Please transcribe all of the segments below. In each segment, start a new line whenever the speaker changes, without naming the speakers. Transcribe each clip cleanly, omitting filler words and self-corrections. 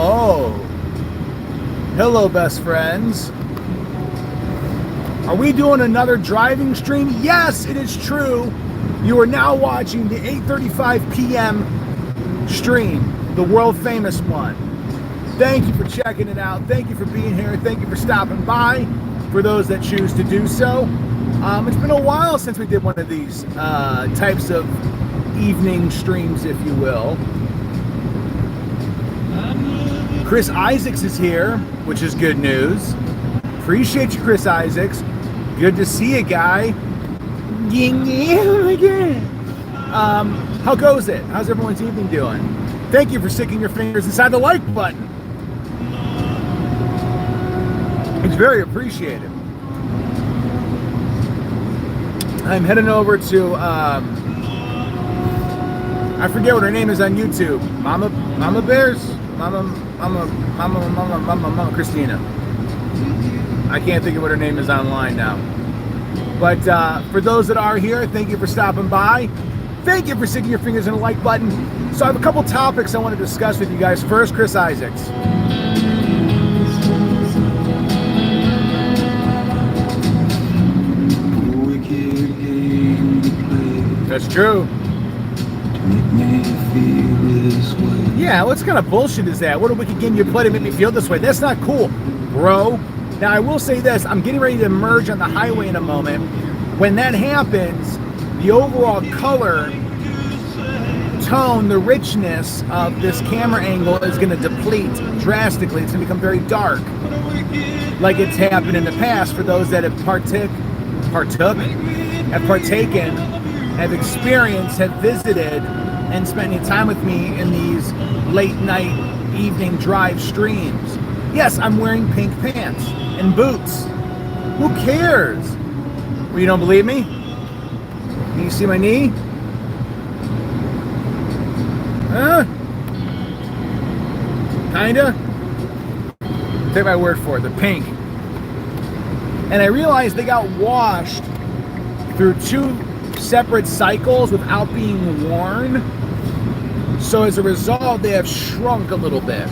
Oh, hello, best friends. Are we doing another driving stream? Yes, it is true. You are now watching the 8:35 p.m. stream, the world famous one. Thank you for checking it out. Thank you for being here. Thank you for stopping by, for those that choose to do so. It's been a while since we did one of these types of evening streams, if you will. Chris Isaacs is here, which is good news. Appreciate you, Chris Isaacs. Good to see you, guy. How goes it? How's everyone's evening doing? Thank you for sticking your fingers inside the like button. It's very appreciated. I'm heading over to, I forget what her name is on YouTube. Mama Bears? Mama Christina. I can't think of what her name is online now. But for those that are here, thank you for stopping by. Thank you for sticking your fingers in the like button. So I have a couple topics I want to discuss with you guys. First, Chris Isaacs. That's true. Yeah, what kind of bullshit is that? What a wicked game you play to make me feel this way. That's not cool, bro. Now, I will say this. I'm getting ready to merge on the highway in a moment. When that happens, the overall color, tone, the richness of this camera angle is going to deplete drastically. It's going to become very dark, like it's happened in the past for those that have partaken, have experienced, have visited, and spent any time with me in these late night evening drive streams. Yes, I'm wearing pink pants and boots. Who cares? Well, you don't believe me? Can you see my knee? Huh? Kinda? Take my word for it, they're pink. And I realized they got washed through 2 separate cycles without being worn. So as a result, they have shrunk a little bit.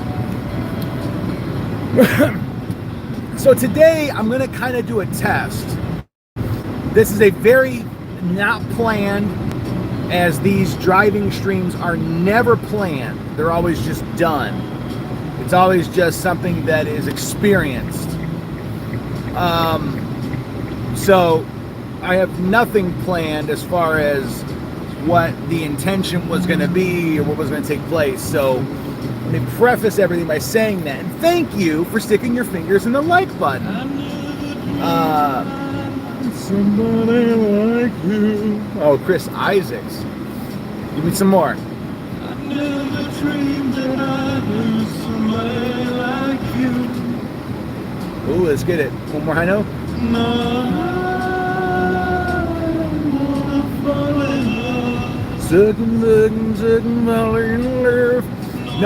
So today, I'm going to kind of do a test. This is a very not planned, as these driving streams are never planned. They're always just done. It's always just something that is experienced. So I have nothing planned as far as what the intention was going to be or what was going to take place. So let me preface everything by saying that. And thank you for sticking your fingers in the like button. Somebody like you. Oh, Chris Isaacs. Give me some more. I never dreamed that I knew somebody like you. Ooh, let's get it. One more high note. No. Now,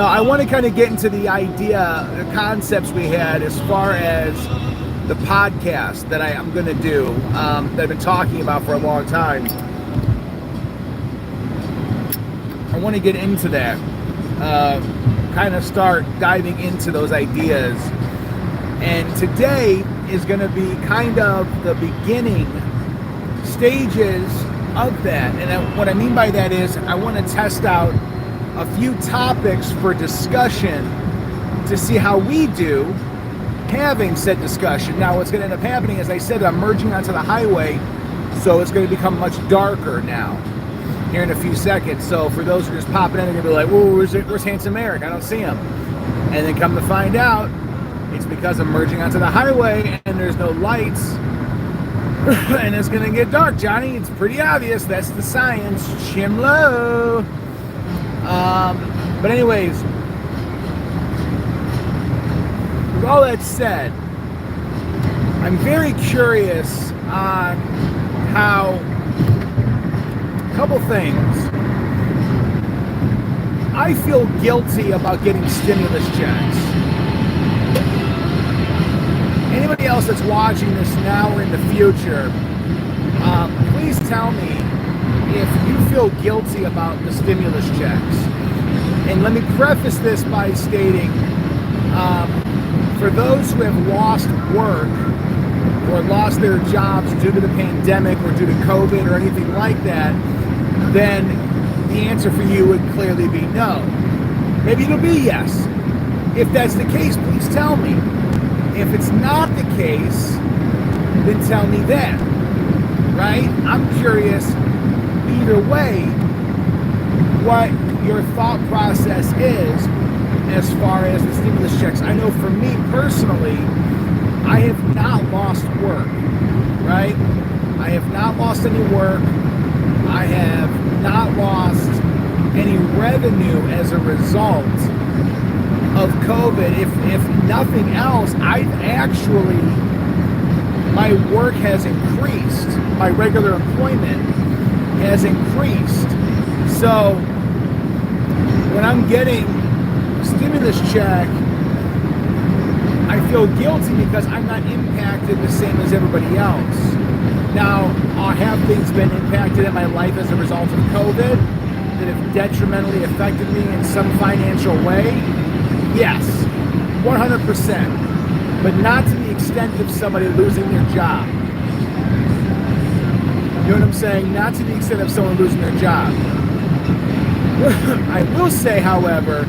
I want to kind of get into the idea, the concepts we had as far as the podcast that I'm going to do, that I've been talking about for a long time. I want to get into that, kind of start diving into those ideas. And today is going to be kind of the beginning stages of that. And what I mean by that is I want to test out a few topics for discussion to see how we do having said discussion. Now, what's going to end up happening, as I said, I'm merging onto the highway, so it's going to become much darker now here in a few seconds. So for those who are just popping in, they're going to be like, whoa, where's Handsome Eric? I don't see him. And then come to find out, it's because I'm merging onto the highway and there's no lights. And it's going to get dark, Johnny. It's pretty obvious. That's the science. Chim low. But anyways, with all that said, I'm very curious on how, a couple things. I feel guilty about getting stimulus checks. Anybody else that's watching this now or in the future, please tell me if you feel guilty about the stimulus checks. And let me preface this by stating, For those who have lost work or lost their jobs due to the pandemic or due to COVID or anything like that, then the answer for you would clearly be no. Maybe it'll be yes. If that's the case, please tell me. If it's not the case, then tell me that. Right? I'm curious either way what your thought process is as far as the stimulus checks. I know for me personally, I have not lost work, right? I have not lost any work. I have not lost any revenue as a result of COVID. If nothing else, my work has increased. My regular employment has increased. So when I'm getting a stimulus check, I feel guilty because I'm not impacted the same as everybody else. Now, have things been impacted in my life as a result of COVID that have detrimentally affected me in some financial way? Yes, 100%. But not to the extent of somebody losing their job. You know what I'm saying? Not to the extent of someone losing their job. I will say, however,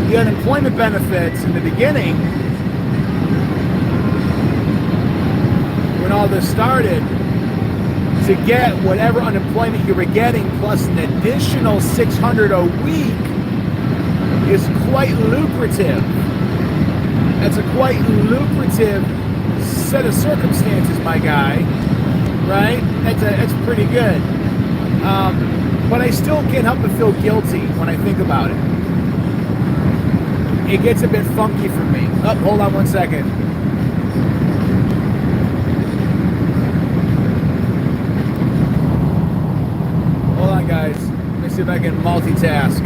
the unemployment benefits in the beginning, when all this started, to get whatever unemployment you were getting plus an additional $600 a week is quite lucrative. That's a quite lucrative set of circumstances, my guy. Right? That's pretty good. But I still can't help but feel guilty when I think about it. It gets a bit funky for me. Oh, hold on one second. Hold on, guys. Let me see if I can multitask.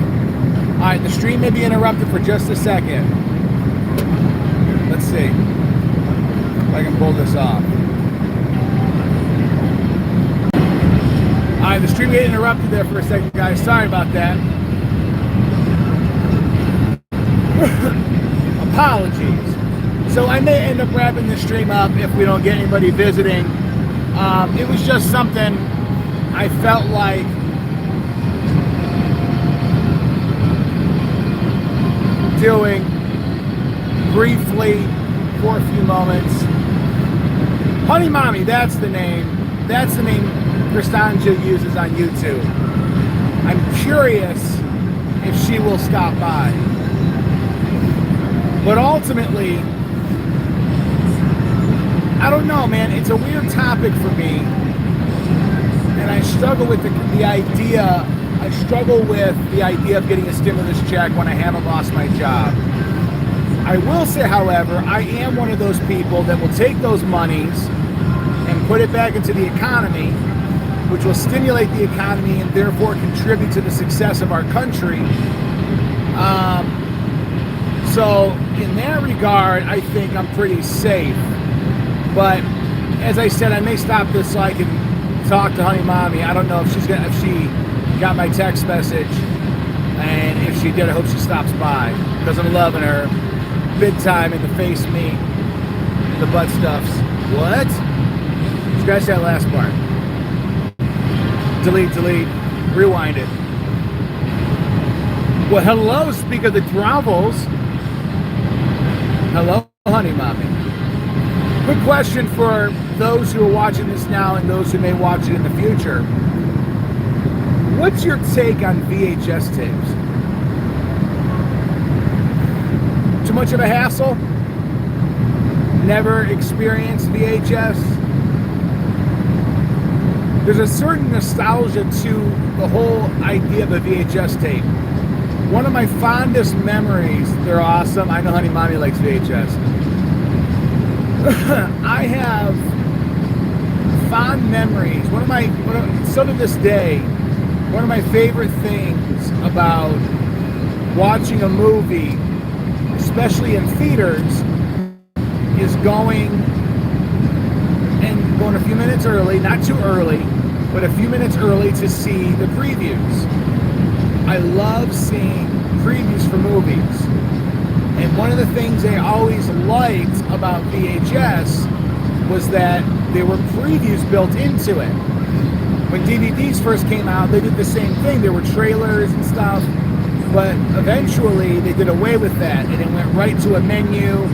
All right, the stream may be interrupted for just a second. Let's see if I can pull this off. All right, the stream got interrupted there for a second, guys. Sorry about that. Apologies. So I may end up wrapping the stream up if we don't get anybody visiting. It was just something I felt like doing briefly for a few moments. Honey Mommy, that's the name. That's the name Kristanja uses on YouTube. I'm curious if she will stop by. But ultimately, I don't know, man. It's a weird topic for me. And I struggle with the idea. I struggle with the idea of getting a stimulus check when I haven't lost my job. I will say, however, I am one of those people that will take those monies and put it back into the economy, which will stimulate the economy and therefore contribute to the success of our country. So in that regard, I think I'm pretty safe. But as I said, I may stop this so I can talk to Honey Mommy. I don't know if she got my text message, and if she did, I hope she stops by, because I'm loving her big time in the face meat, the butt stuffs. What? Scratch that last part. Delete, rewind it. Well, hello, speak of the travels. Hello, Honey Mommy. Quick question for those who are watching this now and those who may watch it in the future. What's your take on VHS tapes? Too much of a hassle? Never experienced VHS? There's a certain nostalgia to the whole idea of a VHS tape. One of my fondest memories, they're awesome. I know Honey Mommy likes VHS. I have fond memories. Still to this day, one of my favorite things about watching a movie, especially in theaters, is going a few minutes early, not too early, but a few minutes early to see the previews. I love seeing previews for movies. And one of the things I always liked about VHS was that there were previews built into it. When DVDs first came out, they did the same thing. There were trailers and stuff, but eventually they did away with that, and it went right to a menu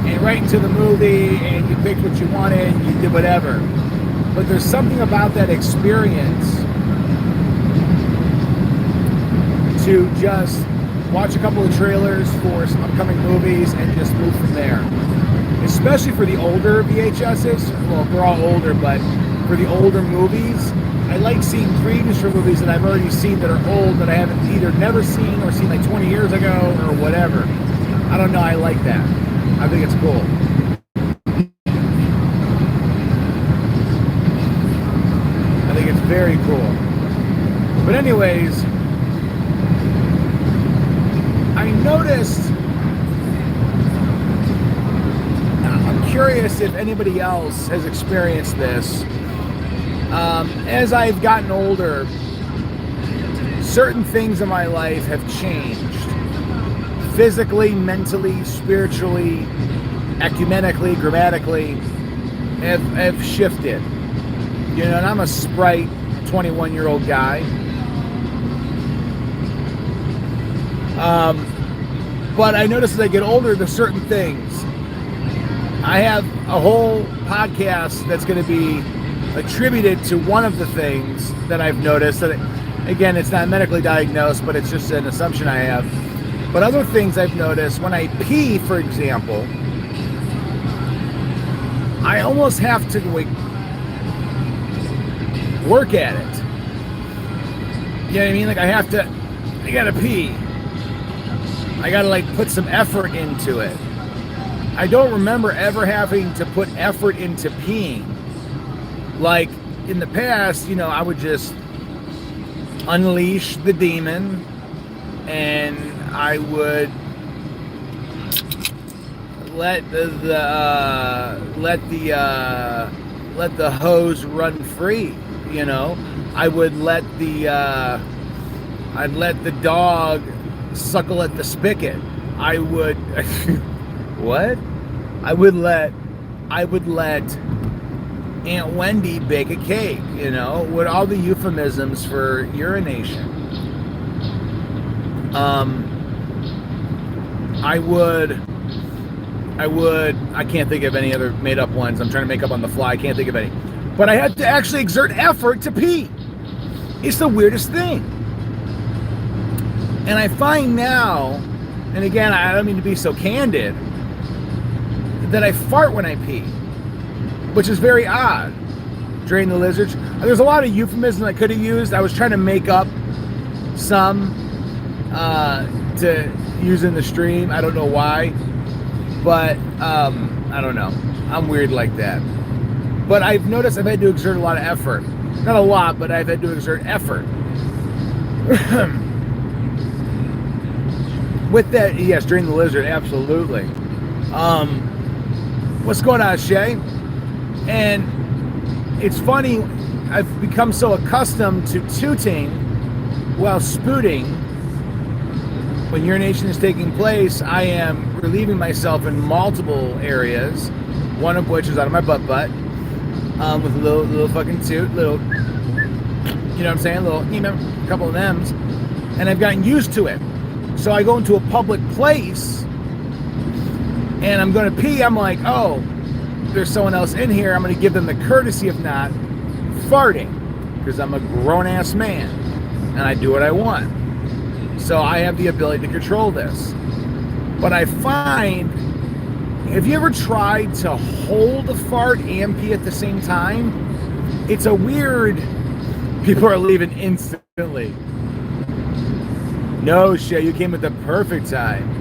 and right into the movie, and you picked what you wanted, and you did whatever. But there's something about that experience to just watch a couple of trailers for some upcoming movies and just move from there. Especially for the older VHSs. Well, they're all older, but for the older movies, I like seeing previews for movies that I've already seen that are old, that I haven't either never seen or seen like 20 years ago or whatever. I don't know, I like that. I think it's cool. I think it's very cool. But anyways, I noticed, I'm curious if anybody else has experienced this. As I've gotten older, certain things in my life have changed. Physically, mentally, spiritually, ecumenically, grammatically, have shifted. You know, and I'm a sprite 21-year-old guy. But I notice as I get older, there's certain things. I have a whole podcast that's going to be attributed to one of the things that I've noticed. That, again, it's not medically diagnosed, but it's just an assumption I have. But other things I've noticed, when I pee, for example, I almost have to work at it. You know what I mean? Like I gotta pee. I gotta put some effort into it. I don't remember ever having to put effort into peeing. Like in the past, you know, I would just unleash the demon and I would let the hose run free, you know. I'd let the dog suckle at the spigot. I would what? I would let Aunt Wendy bake a cake, you know, with all the euphemisms for urination. I can't think of any other made up ones. I'm trying to make up on the fly. I can't think of any. But I had to actually exert effort to pee. It's the weirdest thing. And I find now, and again, I don't mean to be so candid, that I fart when I pee, which is very odd. Drain the lizards. There's a lot of euphemisms I could have used. I was trying to make up some to use in the stream. I don't know why, but I don't know. I'm weird like that. But I've noticed I've had to exert a lot of effort. Not a lot, but I've had to exert effort. With that, yes, drain the lizard, absolutely. What's going on, Shay? And it's funny, I've become so accustomed to tooting while spooting. When urination is taking place, I am relieving myself in multiple areas, one of which is out of my butt, with a little fucking toot, you know what I'm saying, a couple of M's, and I've gotten used to it. So I go into a public place, and I'm going to pee, I'm like, oh, there's someone else in here, I'm going to give them the courtesy of not farting, because I'm a grown-ass man, and I do what I want. So I have the ability to control this. But I find, have you ever tried to hold a fart and pee at the same time? It's a weird, people are leaving instantly. No, Shay, you came at the perfect time.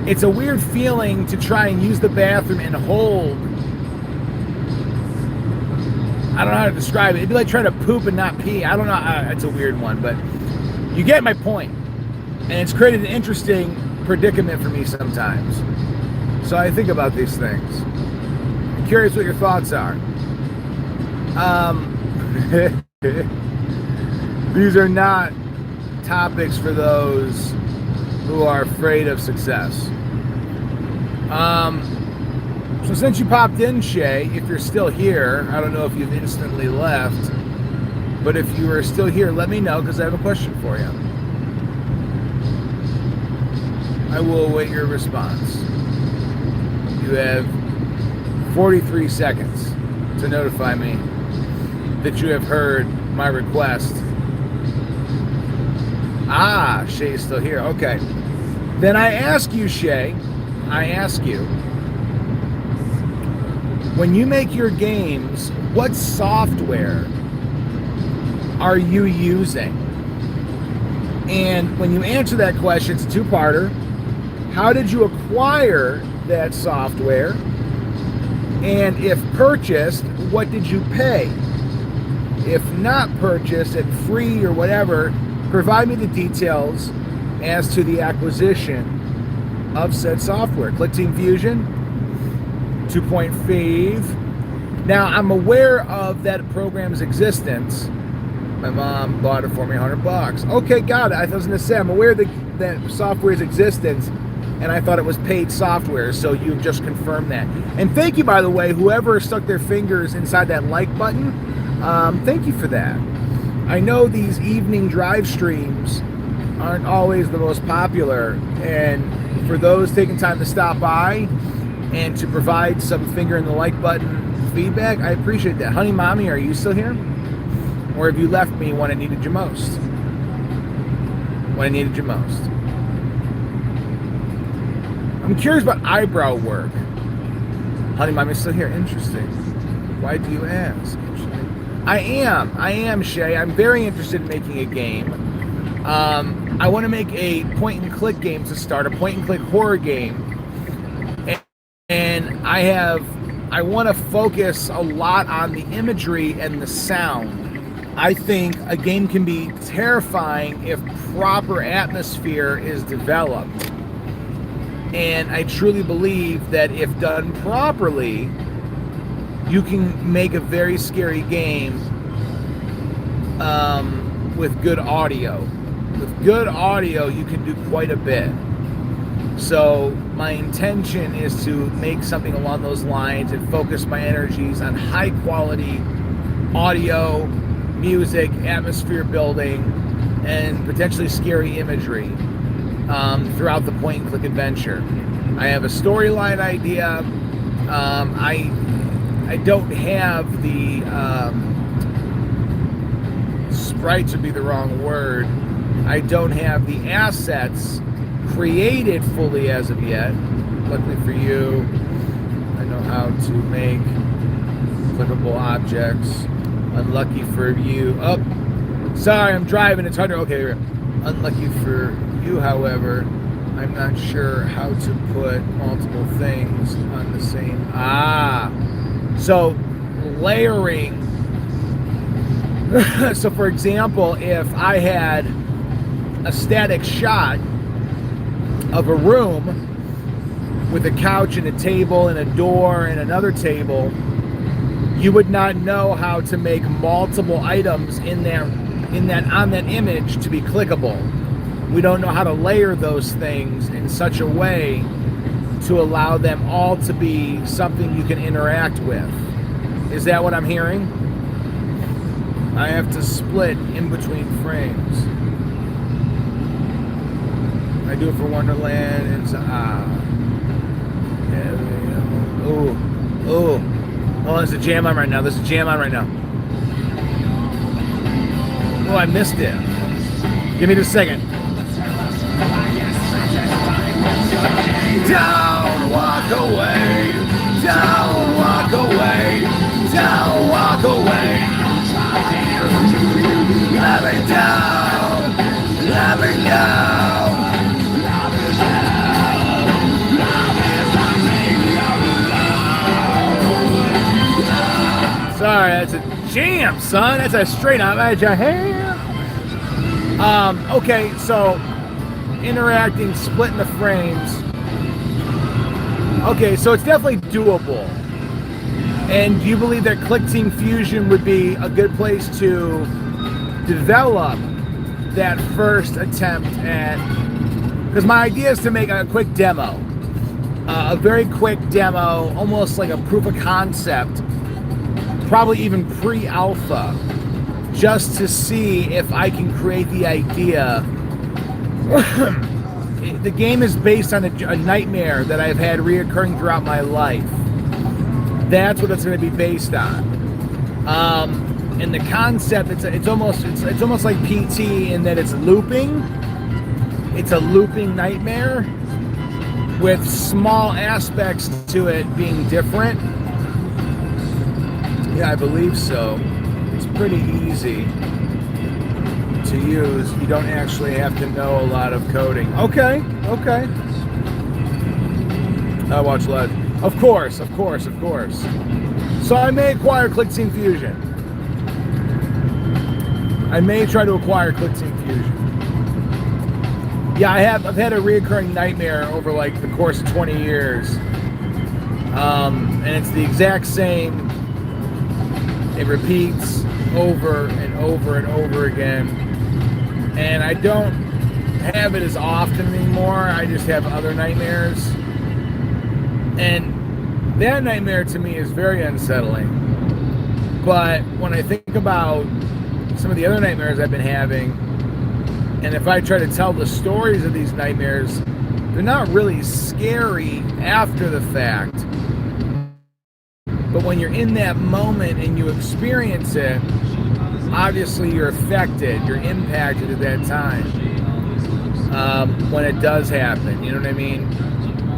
It's a weird feeling to try and use the bathroom and hold. I don't know how to describe it. It'd be like trying to poop and not pee. I don't know. It's a weird one, but you get my point. And it's created an interesting predicament for me sometimes. So I think about these things. I'm curious what your thoughts are. These are not topics for those who are afraid of success. So since you popped in, Shay, if you're still here, I don't know if you've instantly left, but if you are still here, let me know because I have a question for you. I will await your response. You have 43 seconds to notify me that you have heard my request. Ah, Shay's still here. Okay. Then I ask you, Shay, when you make your games, what software are you using? And when you answer that question, it's a two-parter. How did you acquire that software? And if purchased, what did you pay? If not purchased and free or whatever, provide me the details as to the acquisition of said software. ClickTeam Fusion 2.5. Now, I'm aware of that program's existence. My mom bought it for me, $100. Okay, got it. I was going to say, I'm aware that software's existence, and I thought it was paid software, so you've just confirmed that. And thank you, by the way, whoever stuck their fingers inside that like button, thank you for that. I know these evening drive streams aren't always the most popular, and for those taking time to stop by and to provide some finger in the like button feedback, I appreciate that. Honey Mommy, are you still here? Or have you left me when I needed you most? When I needed you most. I'm curious about eyebrow work. Honey Mommy's still here. Interesting. Why do you ask? I am, Shay. I'm very interested in making a game. I want to make a point-and-click game to start, a point-and-click horror game. And I want to focus a lot on the imagery and the sound. I think a game can be terrifying if proper atmosphere is developed. And I truly believe that if done properly, you can make a very scary game with good audio. With good audio, you can do quite a bit. So my intention is to make something along those lines and focus my energies on high quality audio, music, atmosphere building, and potentially scary imagery throughout the point and click adventure. I have a storyline idea. I don't have the sprites would be the wrong word. I don't have the assets created fully as of yet. Luckily for you, I know how to make clickable objects. Unlucky for you. Oh, sorry, I'm driving. It's hard to. Okay, unlucky for you, however, I'm not sure how to put multiple things on the same. So layering. So, for example, if I had a static shot of a room with a couch and a table and a door and another table, you would not know how to make multiple items on that image to be clickable. We don't know how to layer those things in such a way to allow them all to be something you can interact with. Is that what I'm hearing? I have to split in between frames. I do it for Wonderland and oh, there's a jam on right now. Oh, I missed it. Give me just a second. Don't walk away. Don't walk away. Don't walk away. Let me down. Let me down. Sorry, that's a jam, son. That's a straight up edge of hair. Okay, so interacting, splitting the frames. Okay, so it's definitely doable. And do you believe that ClickTeam Fusion would be a good place to develop that first attempt at? Because my idea is to make a quick demo. a very quick demo, almost like a proof of concept, probably even pre-alpha, just to see if I can create the idea. The game is based on a nightmare that I've had reoccurring throughout my life. That's what it's going to be based on. And the concept, it's almost like PT in that it's looping. It's a looping nightmare with small aspects to it being different. Yeah, I believe so. It's pretty easy to use. You don't actually have to know a lot of coding. Okay. I watch live. Of course. So I may acquire ClickTeam Fusion. I may try to acquire ClickTeam Fusion. Yeah, I've had a reoccurring nightmare over like the course of 20 years. And it's the exact same. It repeats over and over and over again. And I don't have it as often anymore. I just have other nightmares. And that nightmare to me is very unsettling. But when I think about some of the other nightmares I've been having, and if I try to tell the stories of these nightmares, they're not really scary after the fact. But when you're in that moment and you experience it, obviously you're affected, you're impacted at that time when it does happen. You know what I mean?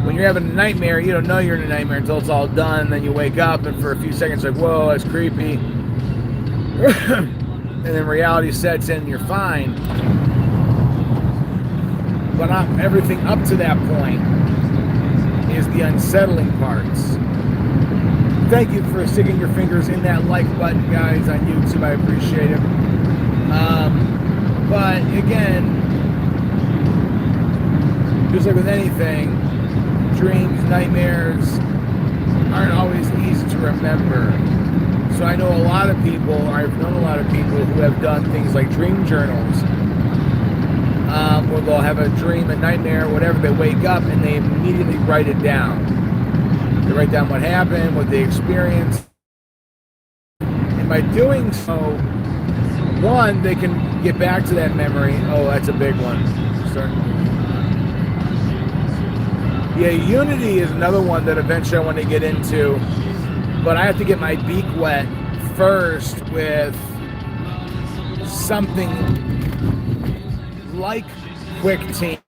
When you're having a nightmare, you don't know you're in a nightmare until it's all done. Then you wake up and for a few seconds like, whoa, that's creepy. And then reality sets in and you're fine. But not everything up to that point is the unsettling parts. Thank you for sticking your fingers in that like button, guys, on YouTube. I appreciate it. But again, just like with anything, dreams, nightmares aren't always easy to remember. So I know a lot of people, I've known a lot of people who have done things like dream journals, where they'll have a dream, a nightmare, whatever, they wake up and they immediately write it down. They write down what happened, what they experienced. And by doing so, one, they can get back to that memory. Oh, that's a big one. Yeah, Unity is another one that eventually I want to get into. But I have to get my beak wet first with something like QuickTeam.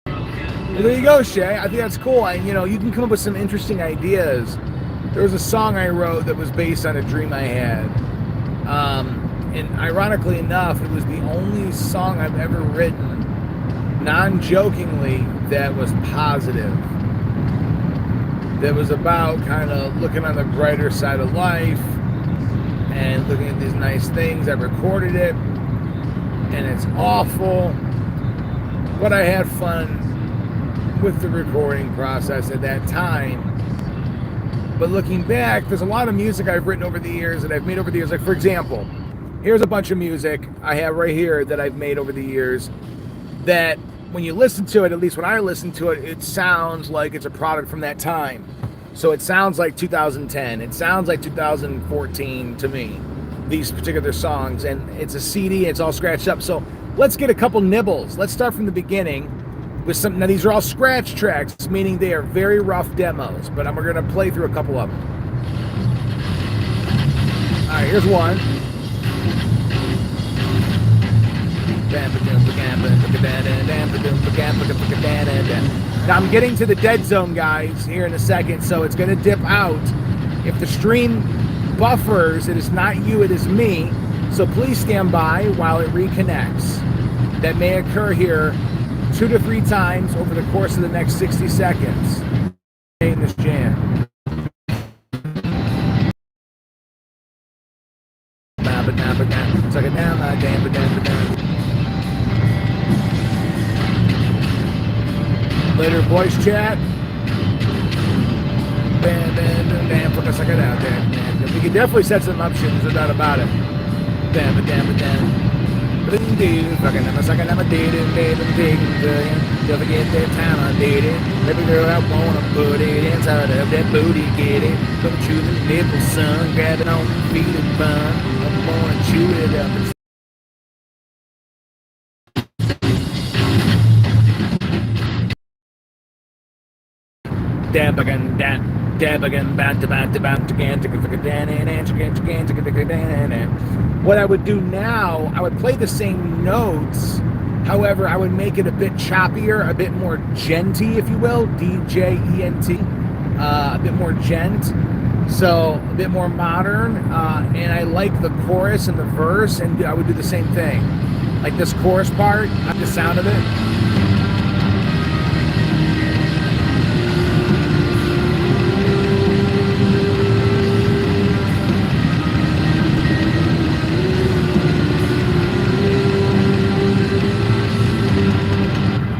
Well, there you go, Shay. I think that's cool. You can come up with some interesting ideas. There was a song I wrote that was based on a dream I had. And ironically enough, it was the only song I've ever written, non-jokingly, that was positive. That was about kind of looking on the brighter side of life and looking at these nice things. I recorded it, and it's awful, but I had fun with the recording process at that time. But looking back, there's a lot of music I've written over the years that I've made over the years. Like, for example, here's a bunch of music I have right here that I've made over the years that when you listen to it, at least when I listen to it, it sounds like it's a product from that time. So it sounds like 2010. It sounds like 2014 to me, these particular songs. And it's a CD, it's all scratched up. So let's get a couple nibbles. Let's start from the beginning with some. Now, these are all scratch tracks, meaning they are very rough demos, but we're going to play through a couple of them. All right, here's one. Now I'm getting to the dead zone, guys, here in a second, so it's going to dip out. If the stream buffers, it is not you, it is me. So please stand by while it reconnects. That may occur here 2 to 3 times over the course of the next 60 seconds in this jam. Later voice chat. We can definitely set some options, no doubt about it. Don't forget that time I did it. Every girl I wanna put it inside of that booty, get it. Gonna chew the nipple, son. Grab it on the feet and fun. I'm gonna chew it up and dab again, dab again, what I would do now, I would play the same notes. However, I would make it a bit choppier, a bit more genty, if you will, D-J-E-N-T, a bit more gent, so a bit more modern, and I like the chorus and the verse, and I would do the same thing. Like this chorus part, I like the sound of it.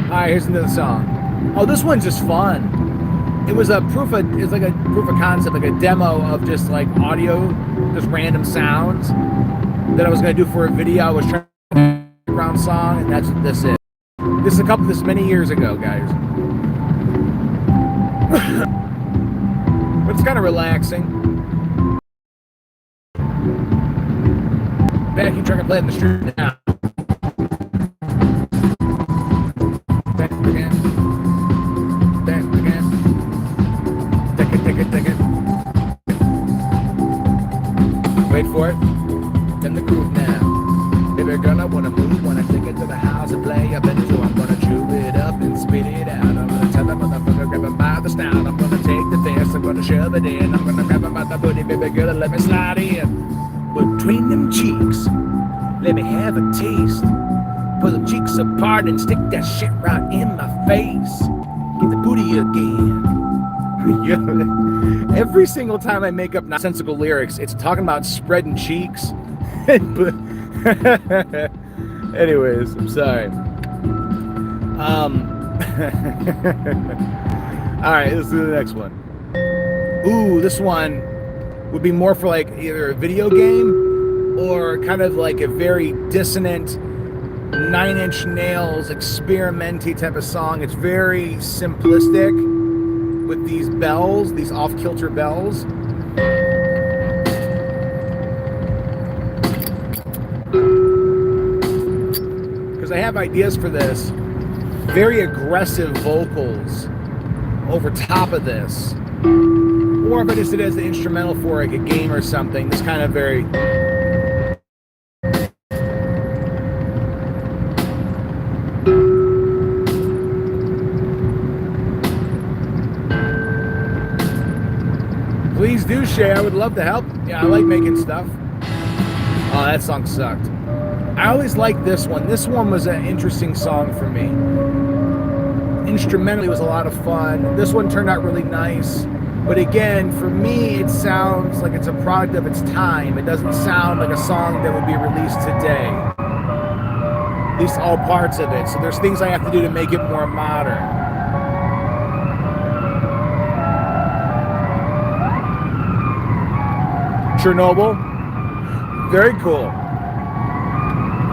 Alright, here's another song. Oh, this one's just fun. It was a proof of, it's like a proof of concept, like a demo of just like audio, just random sounds that I was gonna do for a video. I was trying to do a background song, and that's what this is. This is many years ago, guys. But it's kind of relaxing. Vacuum truck and play in the street now. Wait for it. In the groove now. Baby girl, I wanna move, wanna take it to the house and play. I bet you I'm gonna chew it up and spit it out. I'm gonna tell that motherfucker, grab it by the snout. I'm gonna take the fist, I'm gonna shove it in. I'm gonna grab it by the booty, baby girl, and let me slide in. Between them cheeks, let me have a taste. Pull them cheeks apart and stick that shit right in my face. Get the booty again. Every single time I make up nonsensical lyrics, it's talking about spreading cheeks. Anyways, I'm sorry. Alright, let's do the next one. Ooh, this one would be more for like either a video game or kind of like a very dissonant Nine Inch Nails experimenty type of song. It's very simplistic with these bells, these off-kilter bells. Because I have ideas for this. Very aggressive vocals over top of this. Or if I just did it as the instrumental for like a game or something, this kind of very... Please do share. I would love to help. Yeah, I like making stuff. Oh, that song sucked. I always liked this one. This one was an interesting song for me. Instrumentally, it was a lot of fun. This one turned out really nice. But again, for me, it sounds like it's a product of its time. It doesn't sound like a song that would be released today. At least all parts of it. So there's things I have to do to make it more modern. Chernobyl, very cool.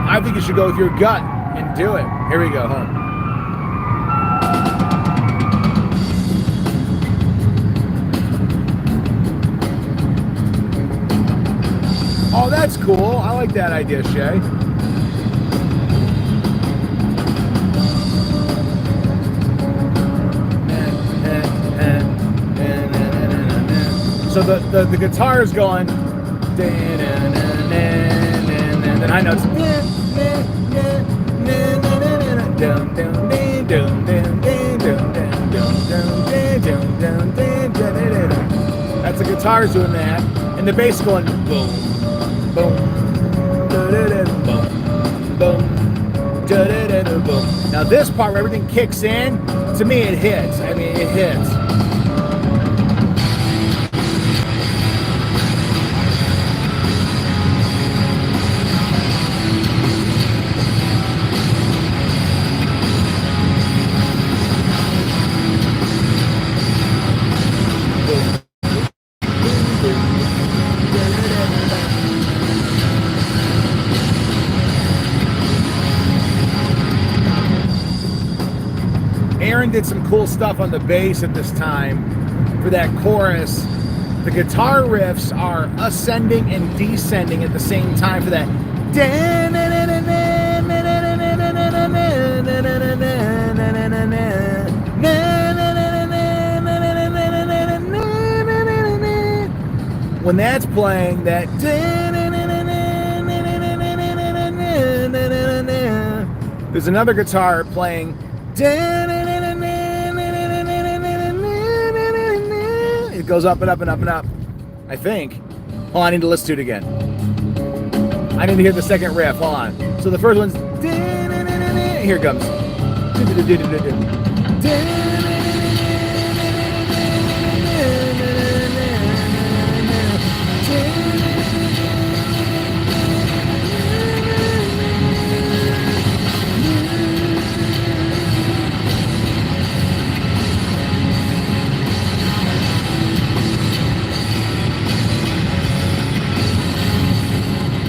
I think you should go with your gut and do it. Here we go, huh? Oh, that's cool. I like that idea, Shay. So the guitar is going, then high notes. That's the guitars doing that, and the bass going boom, boom, boom, boom. Now this part where everything kicks in, to me it hits. I mean, it hits. Aaron did some cool stuff on the bass at this time for that chorus. The guitar riffs are ascending and descending at the same time for that. When that's playing, that there's another guitar playing. It goes up and up and up and up, I think. Hold on, I need to listen to it again. I need to hear the second riff. Hold on. So the first one's here it comes.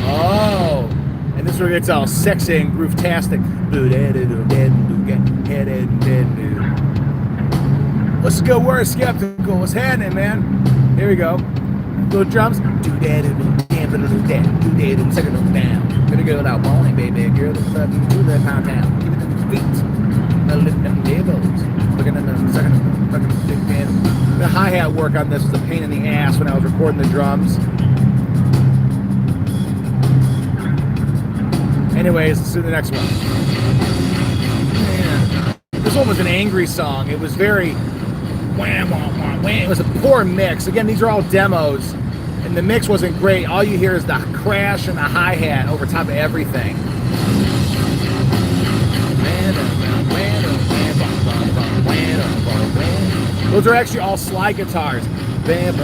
Oh, and this is where it gets all sexy and groove-tastic. Let's go, we're skeptical. What's happening, man? Here we go. Little drums. Second down. Gonna go out bowling, baby. Girl, to the pound town. Give it to the feet. Lift them tables. Looking at them, second big band. The hi-hat work on this was a pain in the ass when I was recording the drums. Anyways, let's do the next one. Yeah. This one was an angry song. It was very wham, wham, wham, wham. It was a poor mix. Again, these are all demos, and the mix wasn't great. All you hear is the crash and the hi-hat over top of everything. Those are actually all slide guitars. It's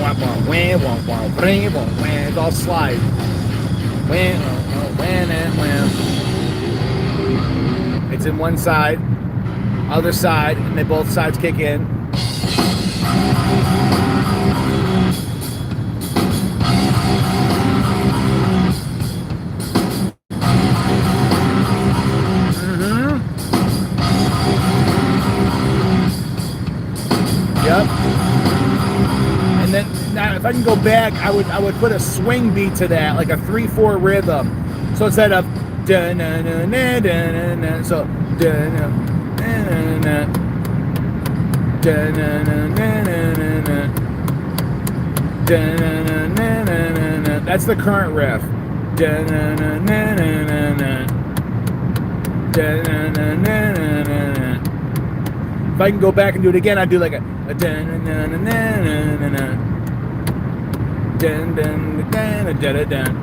all slide. It's in one side, other side, and then both sides kick in. Yep. And then now, if I can go back, I would put a swing beat to that, like a 3/4 rhythm. So instead of da na na na na na, so da na na na da na na na na da na na na na. That's the current riff. Da na na na na na da na na na na. If I can go back and do it again, I'd do like a da na na na na na. Dun dun dun dun dun dun.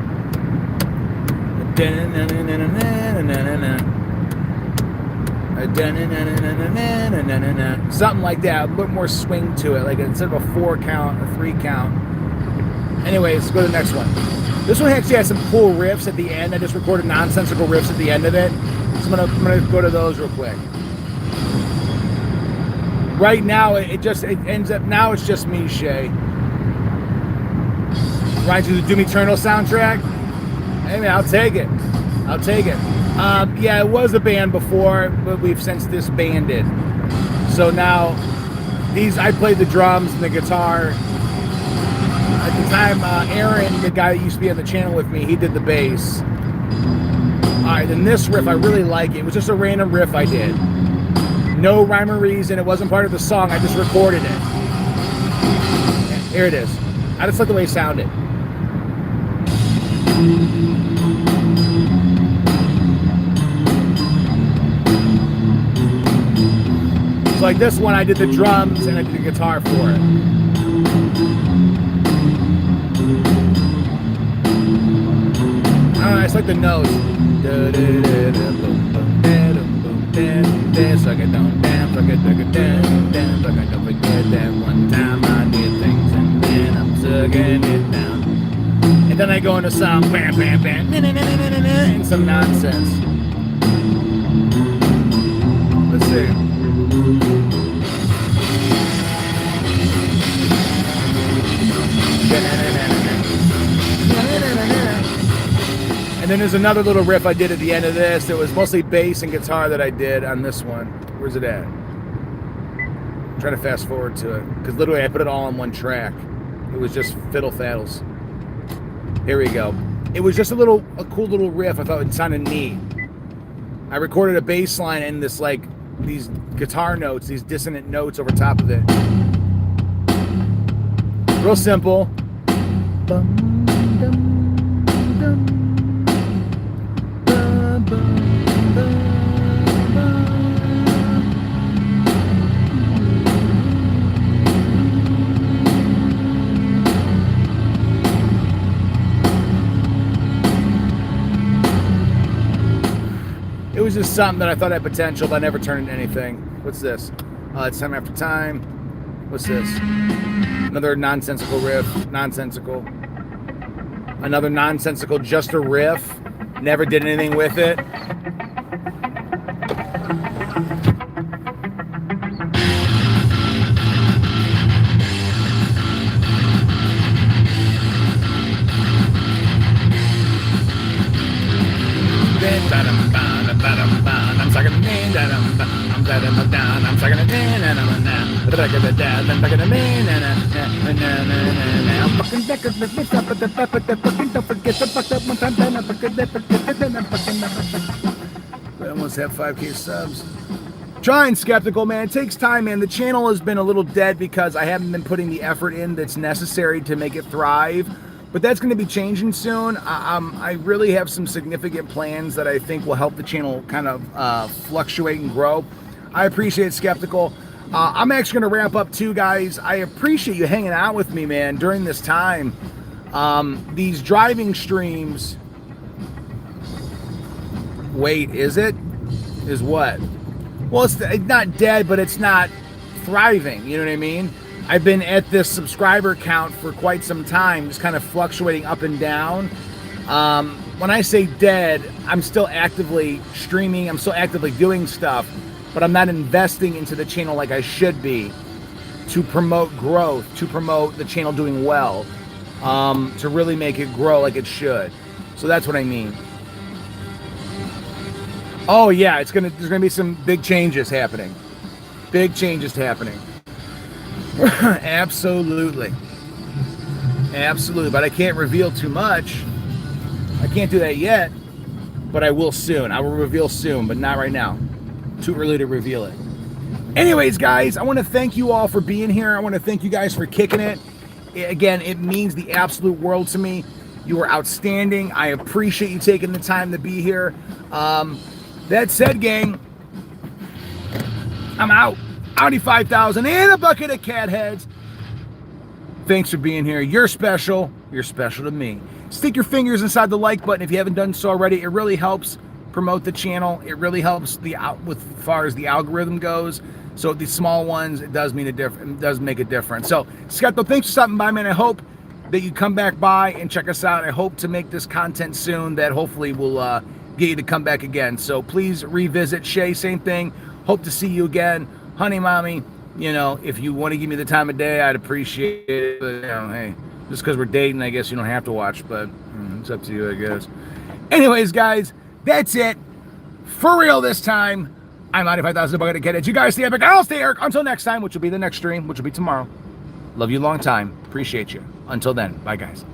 Something like that, a bit more swing to it, like instead of a 4 count, a 3 count. Anyways, let's go to the next one. This one actually has some cool riffs at the end. I just recorded nonsensical riffs at the end of it, so I'm gonna go to those real quick. Right now, it ends up now it's just me, Shay. Right to the Doom Eternal soundtrack. Hey man, I'll take it. I'll take it. Yeah, it was a band before, but we've since disbanded. So now, I played the drums and the guitar. At the time, Aaron, the guy that used to be on the channel with me, he did the bass. Alright, then this riff, I really like it. It was just a random riff I did. No rhyme or reason. It wasn't part of the song. I just recorded it. Here it is. I just like the way it sounded. So like this one, I did the drums and I did the guitar for it. I don't know, it's like the notes. Suck it down, damn, suck it down, damn, suck it, don't forget that one time I did things and then I'm sucking it down. And then I go into some bam, bam, bam, and some nonsense. Let's see. And then there's another little riff I did at the end of this. It was mostly bass and guitar that I did on this one. Where's it at? Try to fast forward to it, because literally I put it all on one track. It was just fiddle faddles. Here we go. It was just a cool little riff. I thought it sounded neat. I recorded a bass line and these guitar notes, these dissonant notes over top of it. Real simple. It was just something that I thought had potential, but I never turned into anything. What's this? It's Time After Time. What's this? Another nonsensical riff. Nonsensical. Another nonsensical, just a riff. Never did anything with it. I'm sucking I'm we almost have 5K subs. Trying, Skeptical, man. It takes time, man. The channel has been a little dead because I haven't been putting the effort in that's necessary to make it thrive. But that's going to be changing soon. I really have some significant plans that I think will help the channel kind of fluctuate and grow. I appreciate Skeptical. I'm actually going to ramp up too, guys. I appreciate you hanging out with me, man, during this time. These driving streams. Wait, is it? Is what? Well, it's not dead, but it's not thriving. You know what I mean? I've been at this subscriber count for quite some time, just kind of fluctuating up and down. When I say dead, I'm still actively streaming, I'm still actively doing stuff, but I'm not investing into the channel like I should be to promote growth, to promote the channel doing well, to really make it grow like it should. So that's what I mean. Oh yeah, there's gonna be some big changes happening. Big changes happening. Absolutely. Absolutely. But I can't reveal too much. I can't do that yet, but I will soon. I will reveal soon, but not right now. Too early to reveal it. Anyways, guys, I want to thank you all for being here. I want to thank you guys for kicking it. Again, it means the absolute world to me. You are outstanding. I appreciate you taking the time to be here. That said, gang, I'm out. Audi 5000 and a bucket of cat heads. Thanks for being here. You're special. You're special to me. Stick your fingers inside the like button if you haven't done so already. It really helps promote the channel. It really helps as far as the algorithm goes. So these small ones, it does make a difference. So Skeptical, thanks for stopping by, man. I hope that you come back by and check us out. I hope to make this content soon that hopefully will get you to come back again. So please revisit. Shay, same thing. Hope to see you again. Honey Mommy, you know, if you want to give me the time of day, I'd appreciate it. But, you know, hey, just because we're dating, I guess you don't have to watch, but it's up to you, I guess. Anyways, guys, that's it. For real this time. I'm Audi 5000, bucket of cat heads. You guys stay epic. I'll stay Eric. Until next time, which will be the next stream, which will be tomorrow. Love you a long time. Appreciate you. Until then, bye, guys.